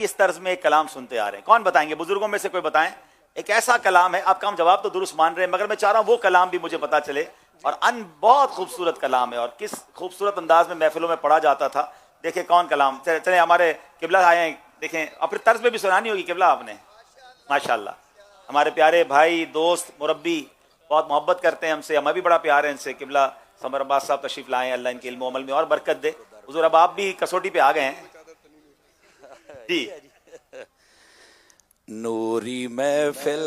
اس طرز میں ایک کلام سنتے آ رہے ہیں. کون بتائیں گے؟ بزرگوں میں سے کوئی بتائیں. ایک ایسا کلام ہے، آپ کا ہم جواب تو درست مان رہے ہیں مگر میں چاہ رہا ہوں وہ کلام بھی مجھے پتا چلے. اور بہت خوبصورت کلام ہے اور کس خوبصورت انداز میں محفلوں میں پڑھا جاتا تھا. دیکھیں کون کلام. چلیں ہمارے قبلہ آئے ہیں، دیکھیں اپنے طرز میں بھی سنانی ہوگی قبلہ آپ نے. ماشاءاللہ ہمارے پیارے بھائی دوست مربی بہت محبت کرتے ہیں ہم سے، ہمیں بھی بڑا پیار ہے ان سے. قبلہ سمر عباس صاحب تشریف لائیں، اللہ ان کے علم و عمل میں اور برکت دے. حضور اب آپ بھی کسوٹی پہ آ گئے ہیں جی. نوری محفل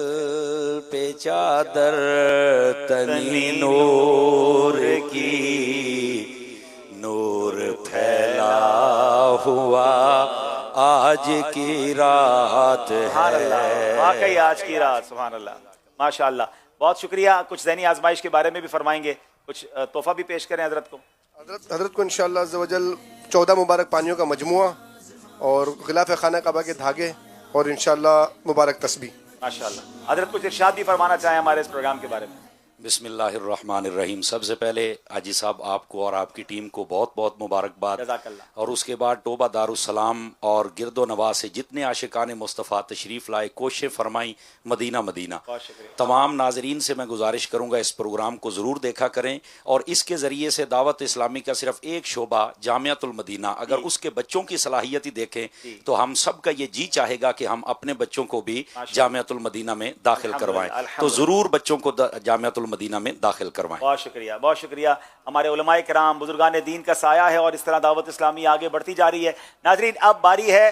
پہ چادر تنی نور کی، نور پھیلا ہوا آج کی رات سبحان اللہ، ہے. واقعی آج کی رات. سبحان اللہ، ماشاء اللہ. بہت شکریہ. کچھ ذہنی آزمائش کے بارے میں بھی فرمائیں گے، کچھ تحفہ بھی پیش کریں حضرت کو. حضرت کو انشاءاللہ عز و جل 14 مبارک پانیوں کا مجموعہ اور غلاف خانہ کعبہ کے دھاگے اور انشاءاللہ مبارک تسبیح. ماشاءاللہ. حضرت کچھ ارشاد بھی فرمانا چاہیں ہمارے اس پروگرام کے بارے میں. بسم اللہ الرحمن الرحیم. سب سے پہلے حاجی صاحب آپ کو اور آپ کی ٹیم کو بہت بہت مبارکباد. جزاک اللہ. اور اس کے بعد ٹوبہ دارالسلام اور گرد و نواح سے جتنے عاشقان مصطفیٰ تشریف لائے، کوششیں فرمائیں مدینہ مدینہ. بہت شکریہ. تمام ناظرین سے میں گزارش کروں گا اس پروگرام کو ضرور دیکھا کریں، اور اس کے ذریعے سے دعوت اسلامی کا صرف ایک شعبہ جامعۃ المدینہ اگر اس کے بچوں کی صلاحیت ہی دیکھیں تو ہم سب کا یہ جی چاہے گا کہ ہم اپنے بچوں کو بھی جامعۃ المدینہ میں داخل کروائیں. تو ضرور بچوں کو جامعۃ المدینہ میں داخل کروائیں. بہت شکریہ، بہت شکریہ. ہمارے علماء کرام بزرگان دین کا سایہ ہے اور اس طرح دعوت اسلامی آگے بڑھتی جا رہی ہے. ناظرین اب باری ہے